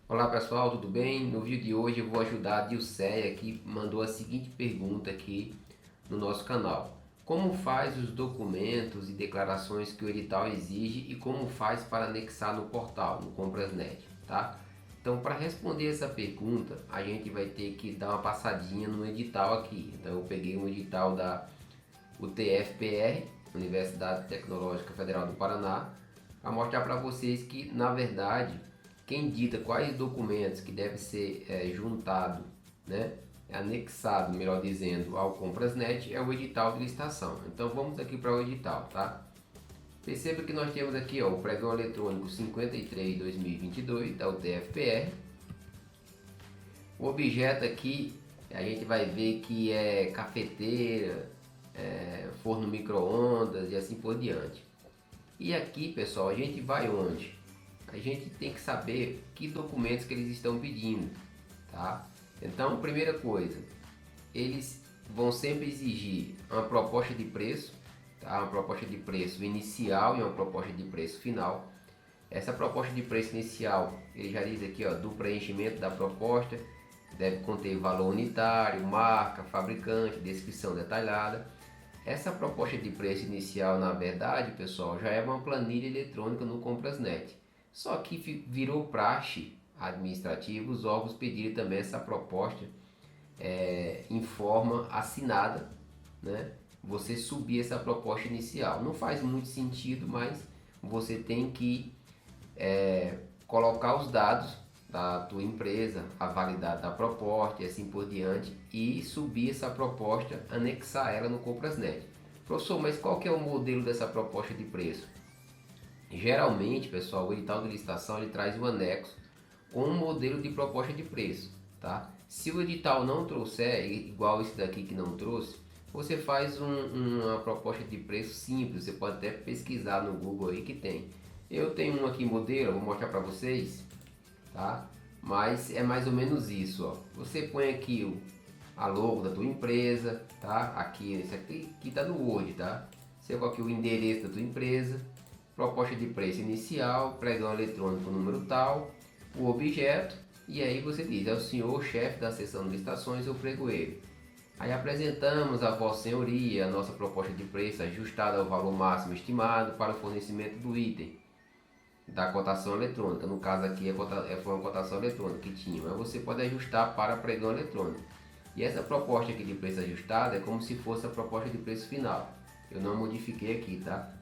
Olá pessoal, tudo bem? No vídeo de hoje eu vou ajudar a Dilceia que mandou a seguinte pergunta aqui no nosso canal. Como faz os documentos e declarações que o edital exige e como faz para anexar no portal, no Comprasnet, tá? Então, para responder essa pergunta, a gente vai ter que dar uma passadinha no edital aqui. Então, eu peguei um edital da UTFPR, Universidade Tecnológica Federal do Paraná, para mostrar para vocês que, na verdade, quem dita quais documentos que deve ser juntado, né, anexado, melhor dizendo, ao Comprasnet é o edital de licitação. Então vamos aqui para o edital, tá? Perceba que nós temos aqui ó, o pregão eletrônico 53/2022 da UTFPR. O objeto aqui a gente vai ver que é cafeteira, forno micro-ondas e assim por diante. E aqui, pessoal, a gente vai onde? A gente tem que saber que documentos que eles estão pedindo, tá? Então, primeira coisa, eles vão sempre exigir uma proposta de preço, tá? Uma proposta de preço inicial e uma proposta de preço final. Essa proposta de preço inicial, ele já diz aqui, ó, do preenchimento da proposta, deve conter valor unitário, marca, fabricante, descrição detalhada. Essa proposta de preço inicial, na verdade, pessoal, já é uma planilha eletrônica no Comprasnet. Só que virou praxe administrativa os órgãos pedirem também essa proposta em forma assinada, né? Você subir essa proposta inicial. Não faz muito sentido, mas você tem que colocar os dados da tua empresa, a validade da proposta e assim por diante, e subir essa proposta, anexar ela no Comprasnet. Professor, mas qual que é o modelo dessa proposta de preço? Geralmente, pessoal, o edital de licitação ele traz um anexo com um modelo de proposta de preço, tá? Se o edital não trouxer, igual esse daqui que não trouxe, você faz uma proposta de preço simples, você pode até pesquisar no Google aí que tem. Eu tenho um aqui modelo, vou mostrar para vocês, tá? Mas é mais ou menos isso, ó. Você põe aqui a logo da tua empresa, tá? Aqui, esse aqui tá no Word, tá? Você coloca aqui o endereço da tua empresa, proposta de preço inicial, pregão eletrônico número tal, o objeto, e aí você diz, é o senhor chefe da seção de licitações, eu prego ele. Aí apresentamos a Vossa Senhoria a nossa proposta de preço ajustada ao valor máximo estimado para o fornecimento do item da cotação eletrônica. No caso aqui foi uma cotação eletrônica que tinha, mas você pode ajustar para pregão eletrônico. E essa proposta aqui de preço ajustada é como se fosse a proposta de preço final. Eu não modifiquei aqui, tá?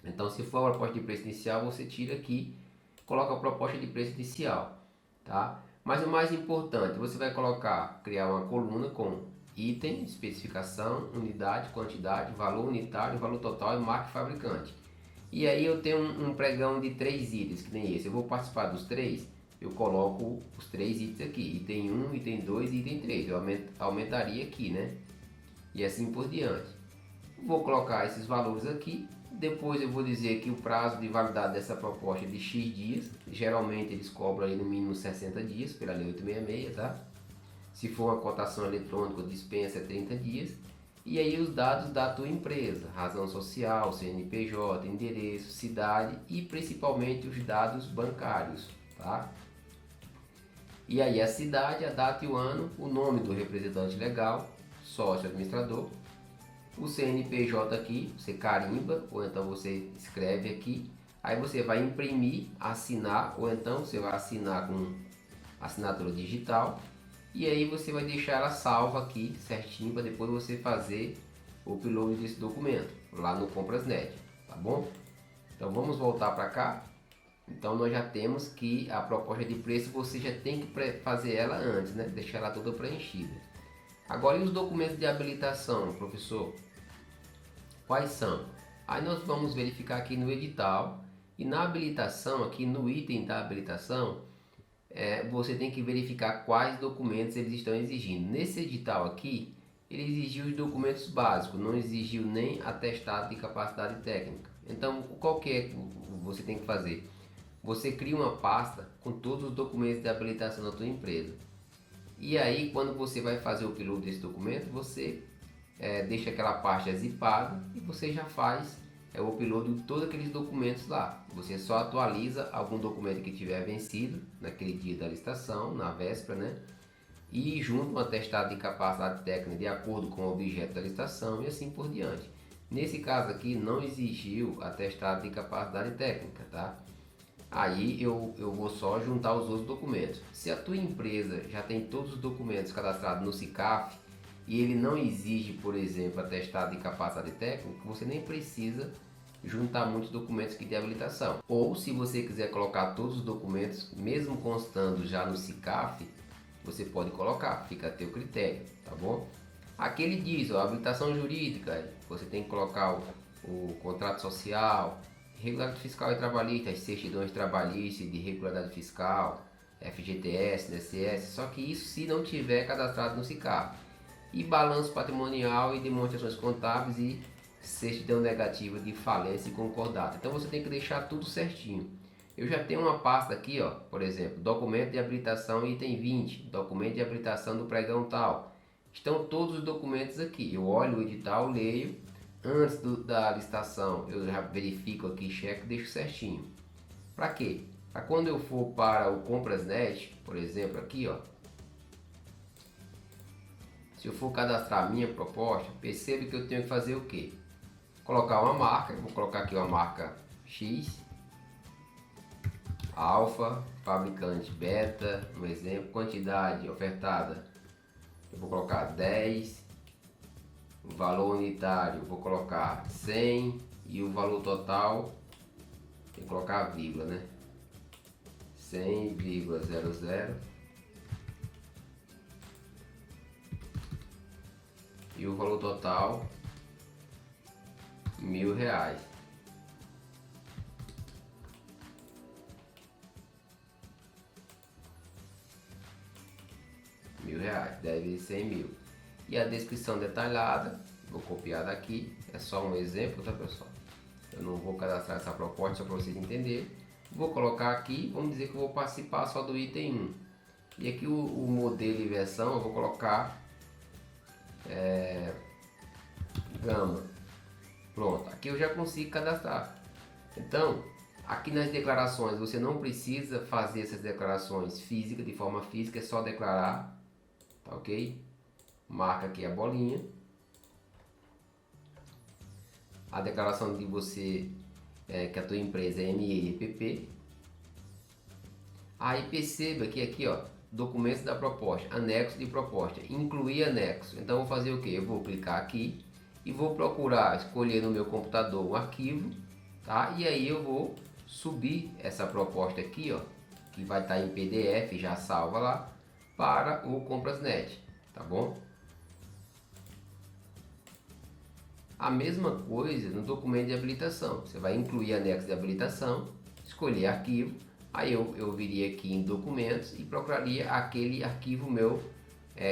Então, se for a proposta de preço inicial, você tira aqui, coloca a proposta de preço inicial, tá? Mas o mais importante, você vai criar uma coluna com item, especificação, unidade, quantidade, valor unitário, valor total e marca fabricante. E aí eu tenho um pregão de 3 itens, que nem esse. Eu vou participar dos 3, eu coloco os 3 itens aqui, item 1, item 2 e item 3. Eu aumentaria aqui, né? E assim por diante. Vou colocar esses valores aqui. Depois eu vou dizer que o prazo de validade dessa proposta é de X dias. Geralmente eles cobram aí no mínimo 60 dias pela Lei 866, tá? Se for uma cotação eletrônica, dispensa 30 dias. E aí os dados da tua empresa, razão social, CNPJ, endereço, cidade e principalmente os dados bancários, tá? E aí a cidade, a data e o ano, o nome do representante legal, sócio administrador, o CNPJ aqui, você carimba ou então você escreve aqui, aí você vai imprimir, assinar ou então você vai assinar com assinatura digital e aí você vai deixar ela salva aqui certinho para depois você fazer o upload desse documento lá no Comprasnet, tá bom? Então vamos voltar para cá. Então nós já temos que a proposta de preço você já tem que fazer ela antes, né? Deixar ela toda preenchida. Agora, e os documentos de habilitação, professor? Quais são? Aí nós vamos verificar aqui no edital e na habilitação, aqui no item da habilitação, você tem que verificar quais documentos eles estão exigindo. Nesse edital aqui, ele exigiu os documentos básicos, não exigiu nem atestado de capacidade técnica. Então, qual que é que você tem que fazer? Você cria uma pasta com todos os documentos de habilitação da tua empresa. E aí, quando você vai fazer o upload desse documento, você deixa aquela pasta zipada e você já faz é o upload de todos aqueles documentos lá. Você só atualiza algum documento que tiver vencido naquele dia da licitação, na véspera, né? E junto um atestado de capacidade técnica de acordo com o objeto da licitação e assim por diante. Nesse caso aqui não exigiu atestado de capacidade técnica, tá? Aí eu vou só juntar os outros documentos. Se a tua empresa já tem todos os documentos cadastrados no SICAF e ele não exige, por exemplo, atestado de capacidade técnica, você nem precisa juntar muitos documentos aqui de habilitação. Ou se você quiser colocar todos os documentos, mesmo constando já no SICAF, você pode colocar, fica a teu critério, tá bom? Aqui ele diz, ó, habilitação jurídica, você tem que colocar o contrato social, regularidade fiscal e trabalhista, as certidões trabalhistas de regularidade fiscal, FGTS, DSS, só que isso se não tiver cadastrado no SICAF. E balanço patrimonial e demonstrações contábeis e certidão negativa de falência e concordata. Então você tem que deixar tudo certinho. Eu já tenho uma pasta aqui, ó, por exemplo, documento de habilitação item 20, documento de habilitação do pregão tal. Estão todos os documentos aqui. Eu olho o edital, leio. Antes da licitação, eu já verifico aqui, checo, deixo certinho. Para quê? Para quando eu for para o Comprasnet, por exemplo, aqui, ó. Se eu for cadastrar a minha proposta, perceba que eu tenho que fazer o quê? Colocar uma marca, vou colocar aqui uma marca X, alfa, fabricante beta, um exemplo, quantidade ofertada, eu vou colocar 10, o valor unitário vou colocar 100 e o valor total, tem que colocar a vírgula, né? 100,00 e o valor total R$1.000. R$1.000, deve ser 100 mil. E a descrição detalhada, vou copiar daqui, é só um exemplo, tá pessoal? Eu não vou cadastrar essa proposta só para vocês entenderem. Vou colocar aqui, vamos dizer que eu vou participar só do item 1. E aqui o modelo e versão eu vou colocar gama. Pronto, aqui eu já consigo cadastrar. Então, aqui nas declarações você não precisa fazer essas declarações físicas, de forma física, é só declarar, tá ok? Marca aqui a bolinha. A declaração de você, que a tua empresa é MEPP. Aí perceba que aqui, ó, documentos da proposta, anexo de proposta, incluir anexo. Então eu vou fazer o que? Eu vou clicar aqui e vou procurar, escolher no meu computador um arquivo, tá? E aí eu vou subir essa proposta aqui, ó, que vai estar em PDF, já salva lá, para o Comprasnet, tá bom? A mesma coisa no documento de habilitação, você vai incluir anexo de habilitação, escolher arquivo, aí eu viria aqui em documentos e procuraria aquele arquivo meu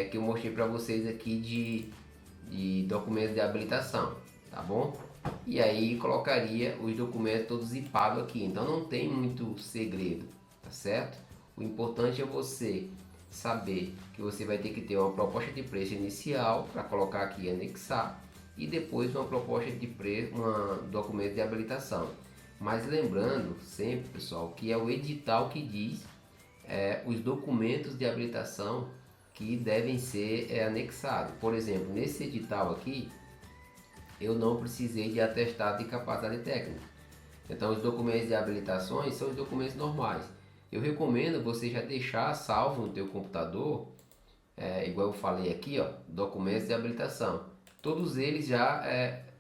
que eu mostrei para vocês aqui de documentos de habilitação, tá bom? E aí colocaria os documentos todos zipados aqui, então não tem muito segredo, tá certo? O importante é você saber que você vai ter que ter uma proposta de preço inicial para colocar aqui e anexar, e depois uma proposta de preço, um documento de habilitação. Mas lembrando sempre, pessoal, que é o edital que diz os documentos de habilitação que devem ser anexados. Por exemplo, nesse edital aqui, eu não precisei de atestado de capacidade técnica. Então, os documentos de habilitações são os documentos normais. Eu recomendo você já deixar salvo no teu computador, igual eu falei aqui, ó, documentos de habilitação. Todos eles já,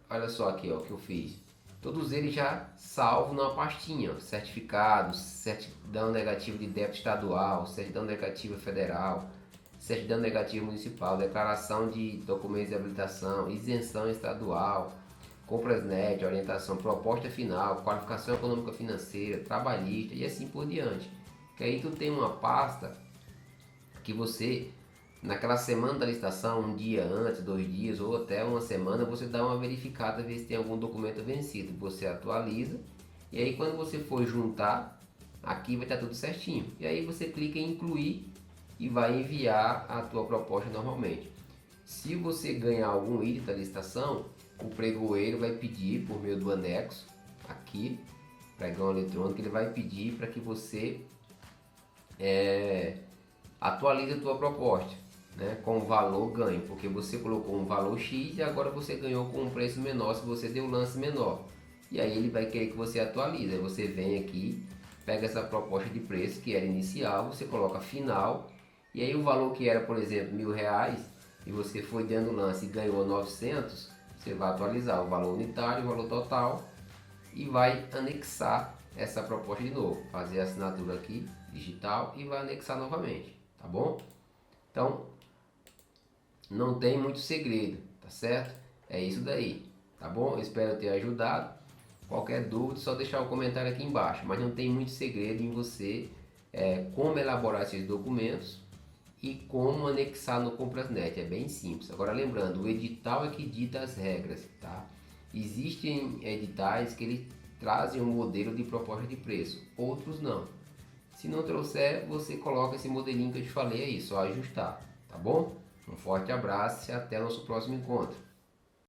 olha só aqui, ó, que eu fiz. Todos eles já salvo numa pastinha, ó, certificados, certidão negativa de débito estadual, certidão negativa federal, certidão negativa municipal, declaração de documentos de habilitação, isenção estadual, Comprasnet, orientação, proposta final, qualificação econômica financeira, trabalhista e assim por diante. Que aí tu tem uma pasta que você, naquela semana da licitação, um dia antes, 2 dias ou até uma semana, você dá uma verificada, ver se tem algum documento vencido, você atualiza e aí quando você for juntar, aqui vai estar tudo certinho. E aí você clica em incluir e vai enviar a tua proposta normalmente. Se você ganhar algum item da licitação, o pregoeiro vai pedir por meio do anexo, aqui, pregão eletrônico, ele vai pedir para que você atualize a tua proposta, né, com o valor ganho, porque você colocou um valor X e agora você ganhou com um preço menor se você deu lance menor. E aí ele vai querer que você atualize. Aí você vem aqui, pega essa proposta de preço que era inicial, você coloca final, e aí o valor que era, por exemplo, R$ 1.000, e você foi dando lance e ganhou 900, você vai atualizar o valor unitário, o valor total, e vai anexar essa proposta de novo, fazer a assinatura aqui digital e vai anexar novamente, tá bom? Então não tem muito segredo, tá certo? É isso daí, tá bom? Eu espero ter ajudado. Qualquer dúvida, só deixar o comentário aqui embaixo, mas não tem muito segredo em você como elaborar esses documentos e como anexar no Comprasnet, é bem simples. Agora lembrando, o edital é que dita as regras, tá? Existem editais que eles trazem um modelo de proposta de preço, outros não. Se não trouxer, você coloca esse modelinho que eu te falei aí, só ajustar, tá bom? Um forte abraço e até o nosso próximo encontro.